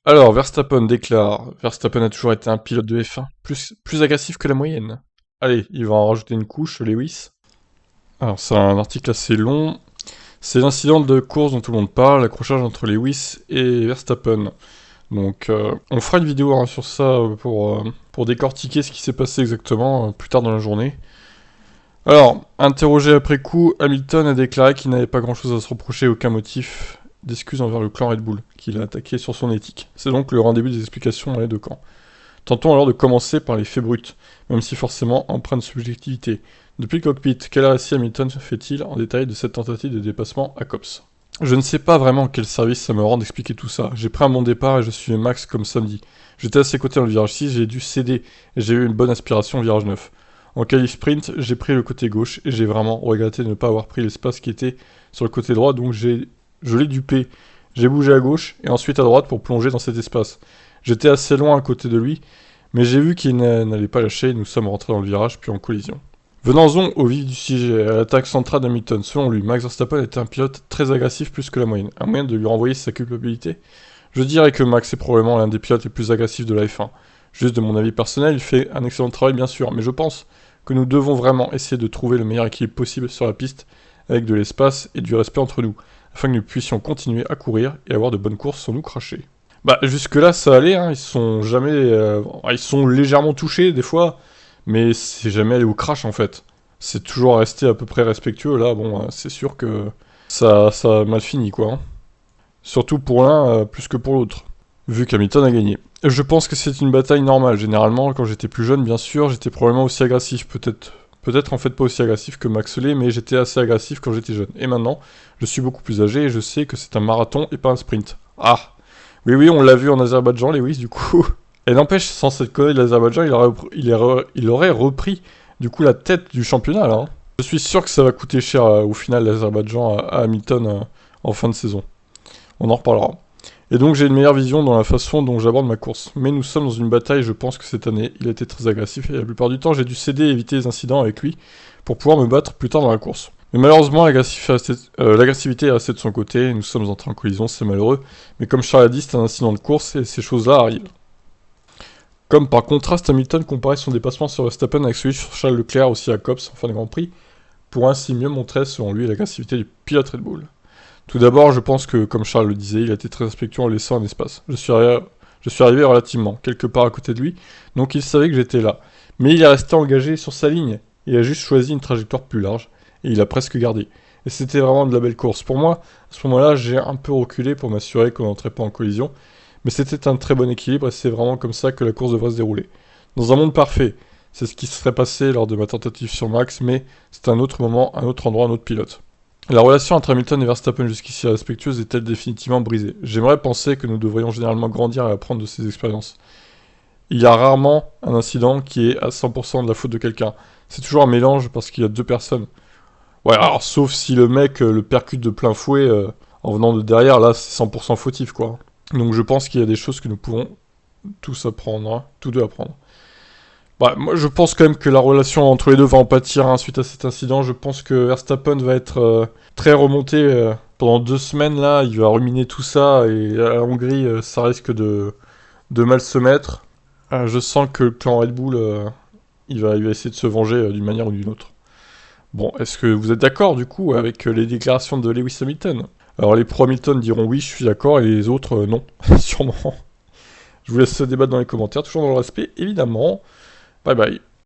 Alors, Verstappen déclare: Verstappen a toujours été un pilote de F1, plus agressif que la moyenne. Allez, il va en rajouter une couche, Lewis. Alors, c'est un article assez long. C'est l'incident de course dont tout le monde parle, l'accrochage entre Lewis et Verstappen. Donc, on fera une vidéo sur ça pour décortiquer ce qui s'est passé exactement plus tard dans la journée. Alors, interrogé après coup, Hamilton a déclaré qu'il n'avait pas grand-chose à se reprocher, aucun motif d'excuse envers le clan Red Bull, qu'il a attaqué sur son éthique. C'est donc le rendez-vous des explications dans les deux camps. Tentons alors de commencer par les faits bruts, même si forcément empreint de subjectivité. Depuis le cockpit, quel récit Hamilton fait-il en détail de cette tentative de dépassement à Copse? Je ne sais pas vraiment quel service ça me rend d'expliquer tout ça. J'ai pris un bon départ et je suivais Max comme samedi. J'étais à ses côtés dans le virage 6, j'ai dû céder et j'ai eu une bonne aspiration au virage 9. En qualif sprint, j'ai pris le côté gauche et j'ai vraiment regretté de ne pas avoir pris l'espace qui était sur le côté droit, donc je l'ai dupé. J'ai bougé à gauche et ensuite à droite pour plonger dans cet espace. J'étais assez loin à côté de lui, mais j'ai vu qu'il n'allait pas lâcher et nous sommes rentrés dans le virage puis en collision. Venons-en au vif du sujet, à l'attaque centrale d'Hamilton. Selon lui, Max Verstappen était un pilote très agressif plus que la moyenne. Un moyen de lui renvoyer sa culpabilité? Je dirais que Max est probablement l'un des pilotes les plus agressifs de la F1. Juste de mon avis personnel, il fait un excellent travail bien sûr, mais je pense que nous devons vraiment essayer de trouver le meilleur équilibre possible sur la piste, avec de l'espace et du respect entre nous, afin que nous puissions continuer à courir et avoir de bonnes courses sans nous cracher. Bah jusque là ça allait, hein, ils sont jamais... ils sont légèrement touchés des fois, mais c'est jamais allé au crash en fait. C'est toujours resté à peu près respectueux, là bon c'est sûr que ça a mal fini quoi. Hein. Surtout pour l'un plus que pour l'autre, vu qu'Hamilton a gagné. Je pense que c'est une bataille normale, généralement quand j'étais plus jeune bien sûr, j'étais probablement aussi agressif, peut-être en fait pas aussi agressif que Max Ley, mais j'étais assez agressif quand j'étais jeune. Et maintenant, je suis beaucoup plus âgé et je sais que c'est un marathon et pas un sprint. Ah oui, oui, on l'a vu en Azerbaïdjan, Lewis, du coup. Et n'empêche, sans cette connerie de l'Azerbaïdjan, il aurait repris, du coup, la tête du championnat, là. Hein. Je suis sûr que ça va coûter cher, au final, l'Azerbaïdjan à Hamilton en fin de saison. On en reparlera. Et donc, j'ai une meilleure vision dans la façon dont j'aborde ma course. Mais nous sommes dans une bataille, je pense que cette année, il a été très agressif, et la plupart du temps, j'ai dû céder et éviter les incidents avec lui, pour pouvoir me battre plus tard dans la course. Mais malheureusement, l'agressivité est restée de son côté, nous sommes entrés en collision, c'est malheureux, mais comme Charles a dit, c'est un incident de course et ces choses-là arrivent. Comme par contraste, Hamilton comparait son dépassement sur Verstappen avec celui sur Charles Leclerc aussi à Copse en fin de Grand Prix, pour ainsi mieux montrer selon lui l'agressivité du pilote Red Bull. Tout d'abord, je pense que, comme Charles le disait, il a été très respectueux en laissant un espace. Je suis arrivé relativement, quelque part à côté de lui, donc il savait que j'étais là. Mais il est resté engagé sur sa ligne, il a juste choisi une trajectoire plus large, et il a presque gardé. Et c'était vraiment de la belle course. Pour moi, à ce moment-là, j'ai un peu reculé pour m'assurer qu'on n'entrait pas en collision, mais c'était un très bon équilibre et c'est vraiment comme ça que la course devrait se dérouler. Dans un monde parfait, c'est ce qui se serait passé lors de ma tentative sur Max, mais c'est un autre moment, un autre endroit, un autre pilote. La relation entre Hamilton et Verstappen jusqu'ici respectueuse est-elle définitivement brisée? J'aimerais penser que nous devrions généralement grandir et apprendre de ces expériences. Il y a rarement un incident qui est à 100% de la faute de quelqu'un. C'est toujours un mélange parce qu'il y a deux personnes. Ouais, alors sauf si le mec le percute de plein fouet en venant de derrière, là c'est 100% fautif quoi. Donc je pense qu'il y a des choses que nous pouvons tous apprendre, hein, tous deux apprendre. Bah, moi je pense quand même que la relation entre les deux va en pâtir hein, suite à cet incident. Je pense que Verstappen va être très remonté pendant 2 semaines là. Il va ruminer tout ça et à la Hongrie ça risque de mal se mettre. Je sens que le clan Red Bull il va essayer de se venger d'une manière ou d'une autre. Bon, est-ce que vous êtes d'accord du coup avec les déclarations de Lewis Hamilton? Alors les pro Hamilton diront oui, je suis d'accord, et les autres non, sûrement. Je vous laisse débattre dans les commentaires, toujours dans le respect, évidemment. Bye bye.